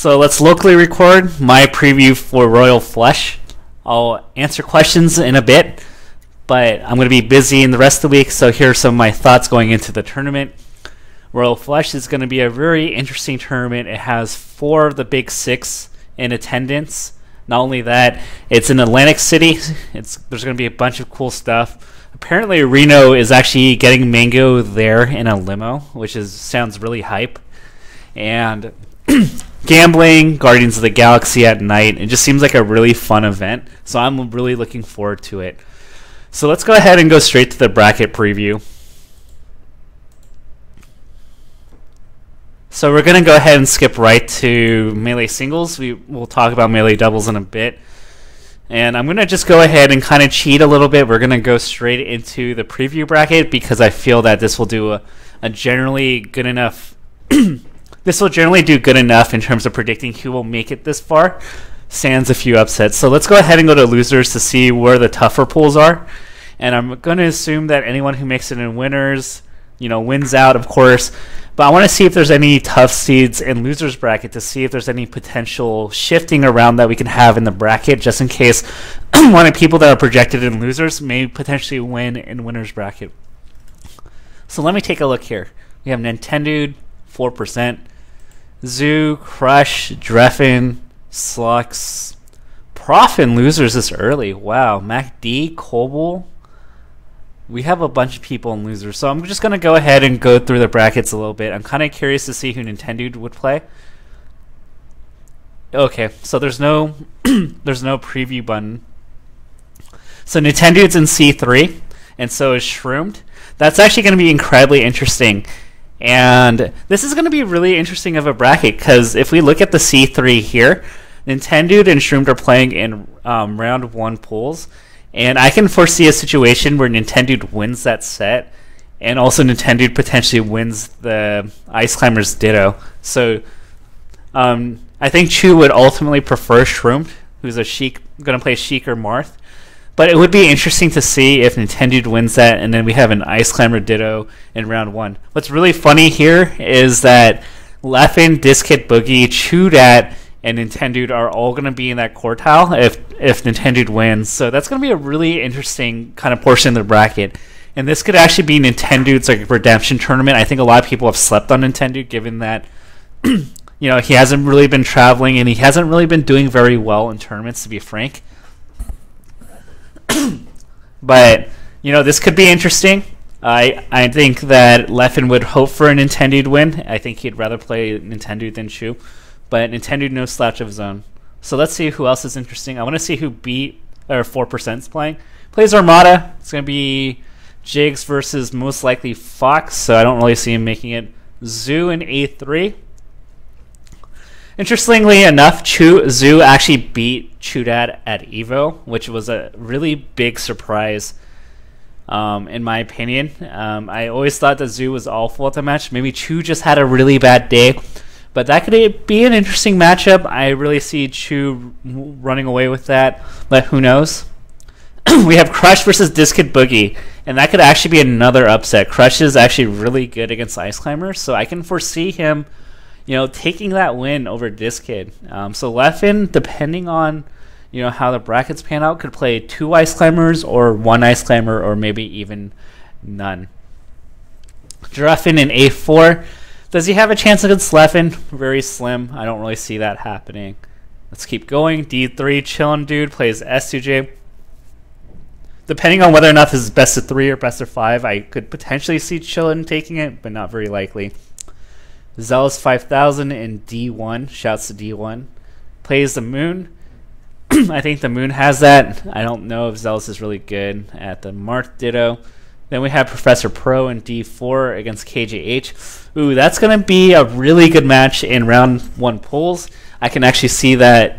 So let's locally record my preview for Royal Flush. I'll answer questions in a bit, but I'm going to be busy in the rest of the week, so here are some of my thoughts going into the tournament. Royal Flush is going to be a very interesting tournament. It has 4 of the big 6 in attendance. Not only that, it's in Atlantic City. There's going to be a bunch of cool stuff. Apparently Reno is actually getting Mango there in a limo, which sounds really hype. And gambling, Guardians of the Galaxy at night. It just seems like a really fun event, so I'm really looking forward to it. So let's go ahead and go straight to the bracket preview. So we're going to go ahead and skip right to Melee Singles. We'll talk about Melee Doubles in a bit. And I'm going to just go ahead and kind of cheat a little bit. We're going to go straight into the preview bracket because I feel that this will do a generally good enough... This will generally do good enough in terms of predicting who will make it this far, sans a few upsets. So let's go ahead and go to losers to see where the tougher pools are. And I'm going to assume that anyone who makes it in winners, wins out, of course. But I want to see if there's any tough seeds in losers bracket to see if there's any potential shifting around that we can have in the bracket, just in case one of the people that are projected in losers may potentially win in winners bracket. So let me take a look here. We have Nintendo, 4%. Zoo, Crush, Dreffin, Slux, Prof in losers this early. Wow. MacD, Cobble. We have a bunch of people in losers. So I'm just going to go ahead and go through the brackets a little bit. I'm kind of curious to see who Nintendo would play. Okay, so there's no there's no preview button. So Nintendo's in C3, and so is Shroomed. That's actually going to be incredibly interesting. And this is going to be really interesting of a bracket because if we look at the C3 here, Nintendo and Shroomed are playing in round 1 pools. And I can foresee a situation where Nintendo wins that set and also Nintendo potentially wins the Ice Climbers Ditto. So I think Chu would ultimately prefer Shroomed, who's going to play Sheik or Marth. But it would be interesting to see if Nintendo wins that, and then we have an Ice Climber Ditto in round 1. What's really funny here is that Leffen, Disc-Hit Boogie, Chudat, and Nintendo are all going to be in that quartile if Nintendo wins. So that's going to be a really interesting kind of portion of the bracket. And this could actually be Nintendo's redemption tournament. I think a lot of people have slept on Nintendo, given that he hasn't really been traveling and he hasn't really been doing very well in tournaments, to be frank. But this could be interesting. I think that Leffen would hope for a Nintendo win. I think he'd rather play Nintendo than Chu, but Nintendo no slouch of his own. So let's see who else is interesting. I want to see who 4% is playing. Plays Armada. It's going to be Jigs versus most likely Fox, so I don't really see him making it. Zoo in A3. Interestingly enough, Zoo actually beat Chudat at Evo, which was a really big surprise, in my opinion. I always thought that Zoo was awful at the match. Maybe Chu just had a really bad day, but that could be an interesting matchup. I really see Chu running away with that, but who knows? We have Crush versus Disc-Hit Boogie, and that could actually be another upset. Crush is actually really good against Ice Climbers, so I can foresee him taking that win over Disc-Kid. So Leffen, depending on how the brackets pan out, could play 2 Ice Climbers or 1 Ice Climber or maybe even none. Dreffin in A4. Does he have a chance against Leffen? Very slim. I don't really see that happening. Let's keep going. D3, Chillin' Dude plays S2J. Depending on whether or not this is best of 3 or best of 5, I could potentially see Chillin' taking it, but not very likely. Zealous 5000 in D1. Shouts to D1. Plays the Moon. I think the Moon has that. I don't know if Zealous is really good at the Marth Ditto. Then we have Professor Pro in D4 against KJH. Ooh, that's going to be a really good match in round 1 pools. I can actually see that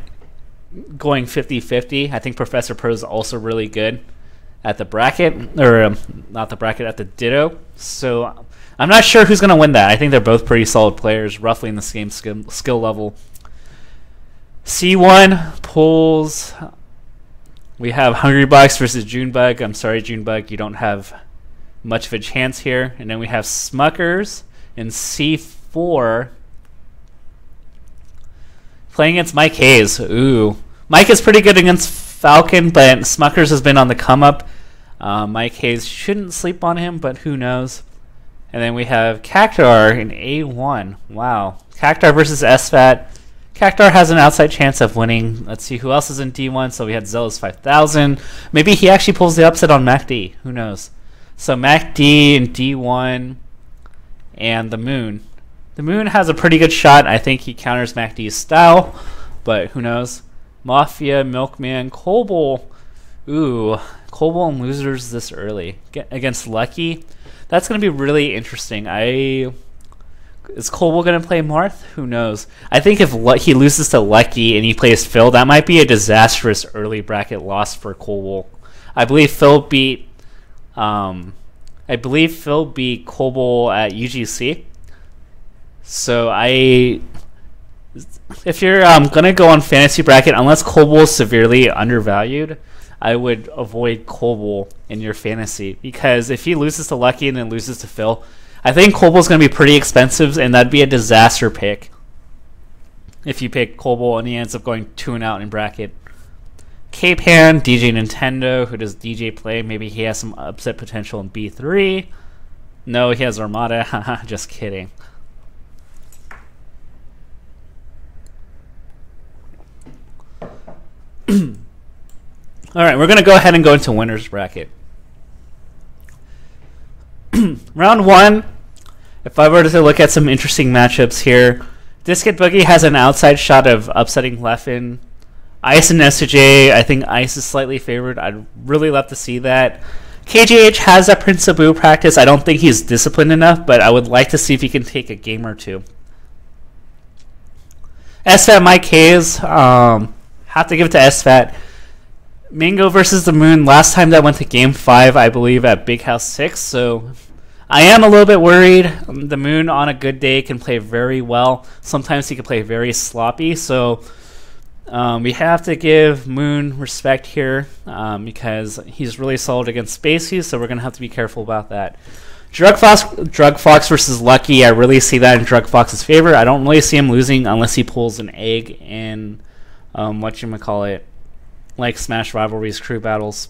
going 50-50. I think Professor Pro is also really good at the bracket, or not the bracket, at the Ditto. So I'm not sure who's going to win that. I think they're both pretty solid players, roughly in the same skill level. C1 pulls. We have Hungrybox versus Junebug. I'm sorry, Junebug, you don't have much of a chance here. And then we have Smuckers in C4. Playing against Mike Hayes. Ooh. Mike is pretty good against Falcon, but Smuckers has been on the come up. Mike Hayes shouldn't sleep on him, but who knows. And then we have Cactar in A1. Wow. Cactar versus SFAT. Cactar has an outside chance of winning. Let's see who else is in D1. So we had Zealous 5000. Maybe he actually pulls the upset on MacD. Who knows? So MacD in D1 and the Moon. The Moon has a pretty good shot. I think he counters MacD's style, but who knows? Mafia, Milkman, Kobol. Ooh, Kobol and losers this early against Lucky. That's going to be really interesting. Is Kobol going to play Marth? Who knows? I think if he loses to Lucky and he plays Phil, that might be a disastrous early bracket loss for Kobol. I believe Phil beat Kobol at UGC. So if you're gonna go on fantasy bracket, unless Kobol is severely undervalued, I would avoid Kobol in your fantasy, because if he loses to Lucky and then loses to Phil, I think Kobol's gonna be pretty expensive, and that'd be a disaster pick if you pick Kobol and he ends up going 2-0 in bracket. K-Pan, DJ Nintendo, who does DJ play? Maybe he has some upset potential in B3. No, he has Armada. Haha, just kidding. Alright, we're going to go ahead and go into winner's bracket. Round 1, if I were to look at some interesting matchups here, Disket Boogie has an outside shot of upsetting Leffen. Ice and SJ, I think Ice is slightly favored. I'd really love to see that. KGH has a Prince Abu practice. I don't think he's disciplined enough, but I would like to see if he can take a game or two. SFAT Mike Hayes, have to give it to SFAT. Mango versus the Moon, last time that went to Game 5, I believe, at Big House 6, so I am a little bit worried. The Moon on a good day can play very well. Sometimes he can play very sloppy, so we have to give Moon respect here because he's really solid against Spacey, so we're going to have to be careful about that. Drug Fox versus Lucky, I really see that in Drug Fox's favor. I don't really see him losing unless he pulls an egg in, like Smash Rivalries crew battles.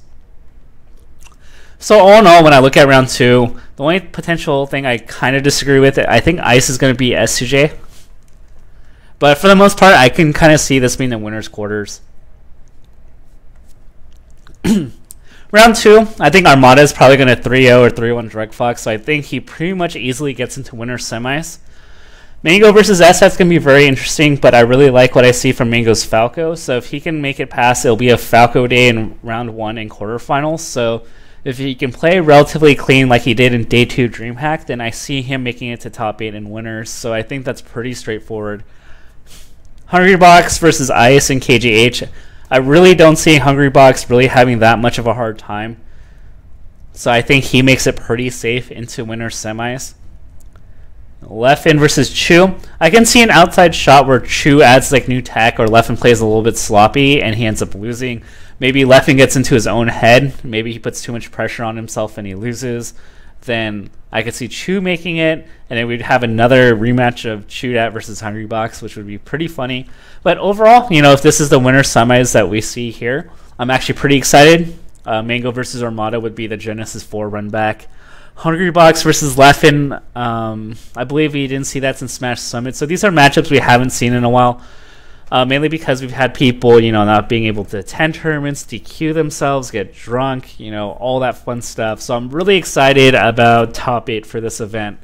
So all in all, when I look at round 2, the only potential thing I kind of disagree with, I think Ice is going to be SJ. But for the most part, I can kind of see this being the winner's quarters. Round 2, I think Armada is probably going to 3-0 or 3-1 Drug Fox, so I think he pretty much easily gets into winner's semis. Mango versus SF's going to be very interesting, but I really like what I see from Mango's Falco, so if he can make it past, it'll be a Falco day in round 1 and quarterfinals, so if he can play relatively clean like he did in Day 2 DreamHack, then I see him making it to top 8 in winners, so I think that's pretty straightforward. Hungrybox versus Ice and KGH. I really don't see Hungrybox really having that much of a hard time. So I think he makes it pretty safe into winner semis. Leffen versus Chu. I can see an outside shot where Chu adds like new tech or Leffen plays a little bit sloppy and he ends up losing. Maybe Leffen gets into his own head. Maybe he puts too much pressure on himself and he loses. Then I could see Chu making it, and then we'd have another rematch of Chudat versus Hungrybox, which would be pretty funny. But overall, if this is the winner semis that we see here, I'm actually pretty excited. Mango versus Armada would be the Genesis 4 run back. Hungrybox versus Leffen, I believe we didn't see that since Smash Summit. So these are matchups we haven't seen in a while. Mainly because we've had people, not being able to attend tournaments, DQ themselves, get drunk, all that fun stuff. So I'm really excited about Top 8 for this event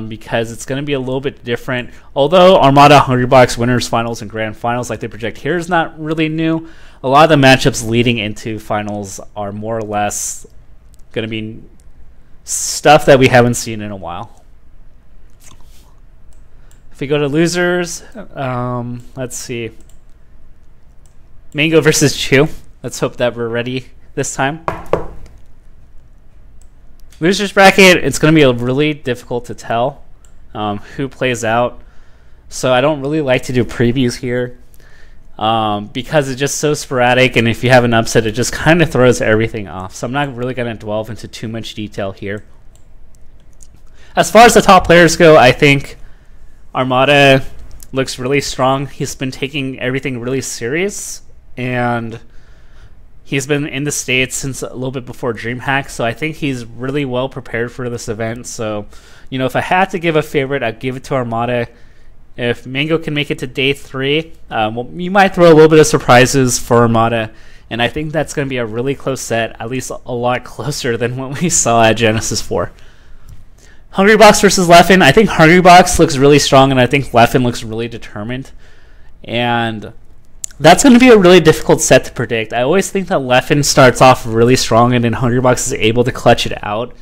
because it's going to be a little bit different. Although Armada Hungrybox Winners Finals and Grand Finals, like they project here, is not really new, a lot of the matchups leading into finals are more or less going to be stuff that we haven't seen in a while. If we go to losers, let's see. Mango versus Chu. Let's hope that we're ready this time. Losers bracket, it's going to be really difficult to tell who plays out. So I don't really like to do previews here because it's just so sporadic, and if you have an upset, it just kind of throws everything off. So I'm not really going to delve into too much detail here. As far as the top players go, I think Armada looks really strong. He's been taking everything really serious, and he's been in the States since a little bit before DreamHack, so I think he's really well prepared for this event. So, if I had to give a favorite, I'd give it to Armada. If Mango can make it to day 3, you might throw a little bit of surprises for Armada, and I think that's going to be a really close set, at least a lot closer than what we saw at Genesis 4. Hungrybox versus Leffen. I think Hungrybox looks really strong, and I think Leffen looks really determined. And that's going to be a really difficult set to predict. I always think that Leffen starts off really strong, and then Hungrybox is able to clutch it out.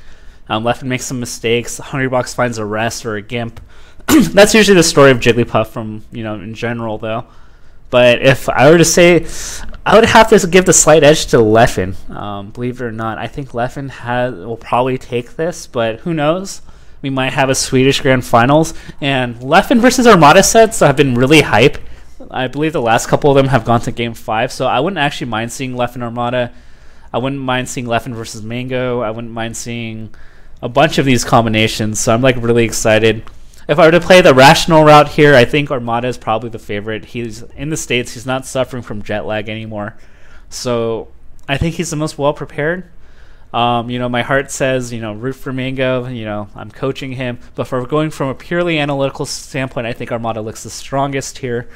Leffen makes some mistakes. Hungrybox finds a rest or a gimp. That's usually the story of Jigglypuff from, in general, though. But if I were to say, I would have to give the slight edge to Leffen. Believe it or not, I think Leffen will probably take this, but who knows? We might have a Swedish Grand Finals. And Leffen versus Armada sets have been really hype. I believe the last couple of them have gone to Game 5, so I wouldn't actually mind seeing Leffen Armada. I wouldn't mind seeing Leffen versus Mango. I wouldn't mind seeing a bunch of these combinations, so I'm really excited. If I were to play the rational route here, I think Armada is probably the favorite. He's in the States. He's not suffering from jet lag anymore. So I think he's the most well-prepared. My heart says, root for Mango. I'm coaching him. But for going from a purely analytical standpoint, I think Armada looks the strongest here.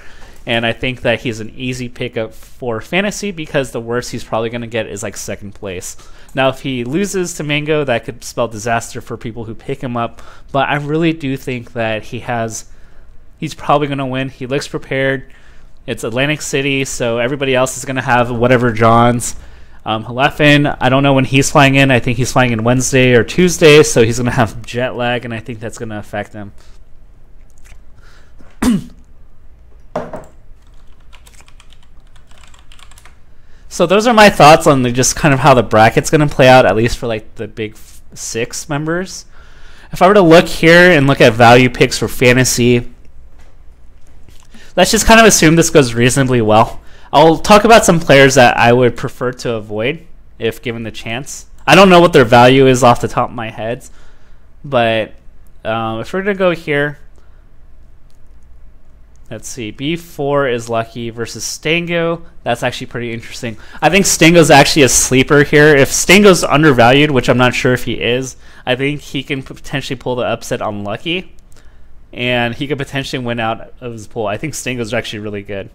And I think that he's an easy pickup for fantasy because the worst he's probably going to get is second place. Now, if he loses to Mango, that could spell disaster for people who pick him up. But I really do think that he's probably going to win. He looks prepared. It's Atlantic City, so everybody else is going to have whatever Johns. Leffen, I don't know when he's flying in. I think he's flying in Wednesday or Tuesday, so he's going to have jet lag, and I think that's going to affect him. So those are my thoughts on just kind of how the bracket's going to play out, at least for the big 6 members. If I were to look here and look at value picks for fantasy, let's just kind of assume this goes reasonably well. I'll talk about some players that I would prefer to avoid if given the chance. I don't know what their value is off the top of my head, but if we're going to go here, let's see. B4 is Lucky versus Stango. That's actually pretty interesting. I think Stango's actually a sleeper here. If Stango's undervalued, which I'm not sure if he is, I think he can potentially pull the upset on Lucky, and he could potentially win out of his pool. I think Stango's actually really good.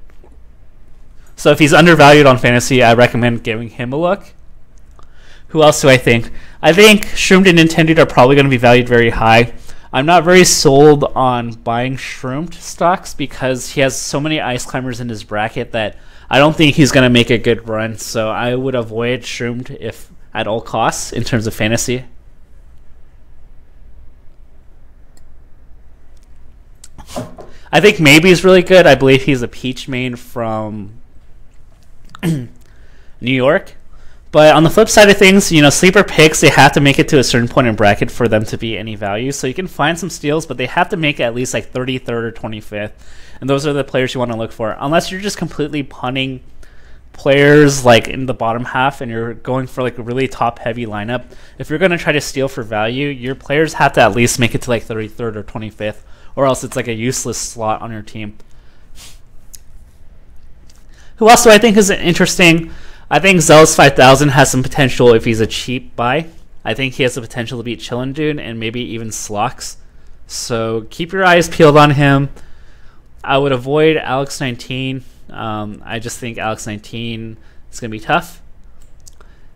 So if he's undervalued on fantasy, I recommend giving him a look. Who else do I think? I think Shroomed and Intended are probably going to be valued very high. I'm not very sold on buying Shroomed stocks because he has so many Ice Climbers in his bracket that I don't think he's going to make a good run. So I would avoid Shroomed if at all costs in terms of fantasy. I think Maybe is really good. I believe he's a Peach main from New York. But on the flip side of things, sleeper picks, they have to make it to a certain point in bracket for them to be any value. So you can find some steals, but they have to make it at least 33rd or 25th. And those are the players you want to look for. Unless you're just completely punting players in the bottom half and you're going for a really top-heavy lineup. If you're going to try to steal for value, your players have to at least make it to 33rd or 25th. Or else it's a useless slot on your team. Who else do I think is interesting? I think Zealous 5000 has some potential if he's a cheap buy. I think he has the potential to beat Chillin' Dude and maybe even Slox. So keep your eyes peeled on him. I would avoid Alex19. I just think Alex19 is going to be tough.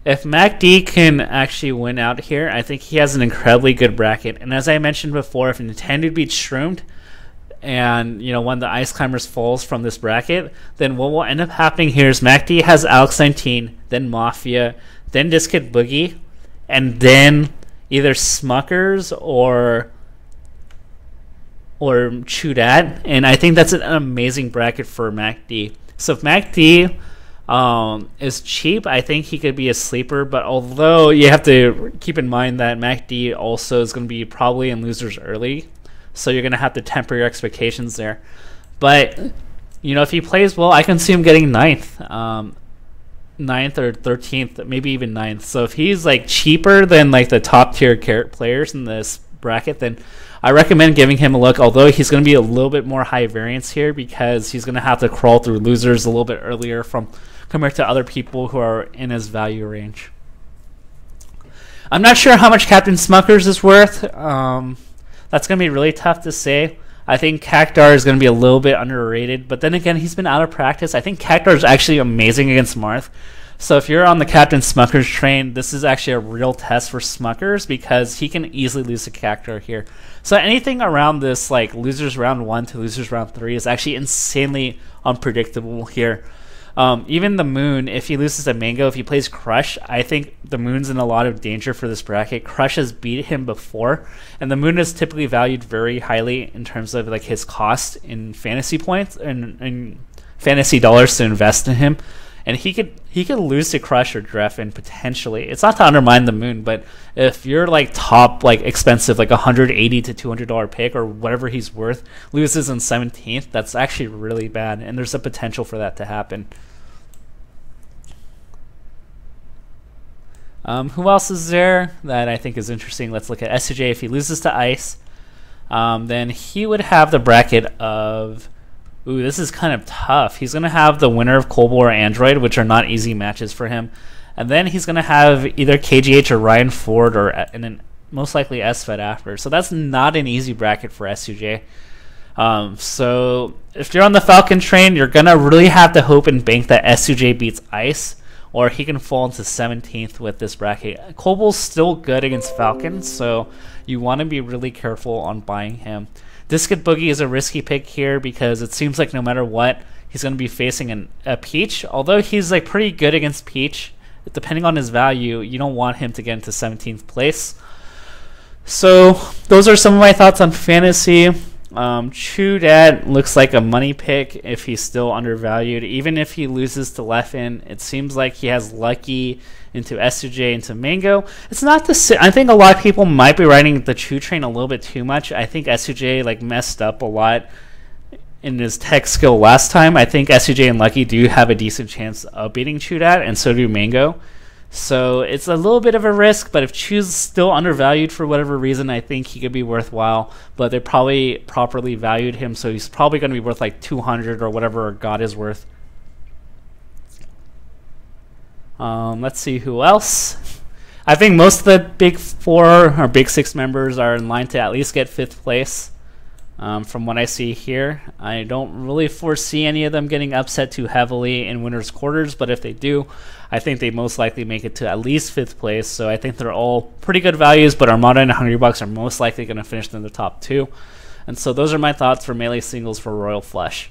If MacD can actually win out here, I think he has an incredibly good bracket. And as I mentioned before, if Nintendo beats Shroomed, and one of the Ice Climbers falls from this bracket, then what will end up happening here is MacD has Alex19, then Mafia, then Discid Boogie, and then either Smuckers or Chudat, and I think that's an amazing bracket for MacD. So if MacD is cheap, I think he could be a sleeper, but although you have to keep in mind that MacD also is going to be probably in losers early, so you're going to have to temper your expectations there. But, if he plays well, I can see him getting 9th or 13th, maybe even 9th. So if he's cheaper than the top tier players in this bracket, then I recommend giving him a look, although he's going to be a little bit more high variance here because he's going to have to crawl through losers a little bit earlier compared to other people who are in his value range. I'm not sure how much Captain Smuckers is worth. That's going to be really tough to say. I think Cactar is going to be a little bit underrated, but then again, he's been out of practice. I think Cactar is actually amazing against Marth. So if you're on the Captain Smuckers train, this is actually a real test for Smuckers because he can easily lose to Cactar here. So anything around this, like losers round 1 to losers round 3, is actually insanely unpredictable here. Even the Moon, if he loses to Mango, if he plays Crush, I think the Moon's in a lot of danger for this bracket. Crush has beat him before, and the Moon is typically valued very highly in terms of like his cost in fantasy points and fantasy dollars to invest in him. And he could lose to Crush or Dreffin potentially. It's not to undermine the Moon, but if you're like top like expensive like $180 to $200 pick or whatever he's worth loses in 17th, that's actually really bad, and there's a potential for that to happen. Who else is there that I think is interesting? Let's look at SUJ. If he loses to Ice, then he would have the bracket of... Ooh, this is kind of tough. He's going to have the winner of Colbor or Android, which are not easy matches for him. And then he's going to have either KGH or Ryan Ford, and then most likely SFED after. So that's not an easy bracket for SUJ. So if you're on the Falcon train, you're going to really have to hope and bank that SUJ beats Ice, or he can fall into 17th with this bracket. Colbol's still good against Falcon, so you want to be really careful on buying him. Discus Boogie is a risky pick here because it seems like no matter what, he's going to be facing a Peach. Although he's like pretty good against Peach, depending on his value, you don't want him to get into 17th place. So those are some of my thoughts on fantasy. Chudat looks like a money pick if he's still undervalued. Even if he loses to Leffen, it seems like he has Lucky into SUJ into Mango. It's not the say. I think a lot of people might be riding the Chu train a little bit too much. I think SUJ like messed up a lot in his tech skill last time. I think SUJ and Lucky do have a decent chance of beating Chudat, and so do Mango. So it's a little bit of a risk, but if Chu's still undervalued for whatever reason, I think he could be worthwhile. But they probably properly valued him, so he's probably going to be worth like 200 or whatever God is worth. Let's see who else. I think most of the big 4 or big 6 members are in line to at least get 5th place. From what I see here, I don't really foresee any of them getting upset too heavily in winners' quarters, but if they do, I think they most likely make it to at least 5th place. So I think they're all pretty good values, but Armada and Hungrybucks are most likely going to finish in the top 2. And so those are my thoughts for Melee Singles for Royal Flush.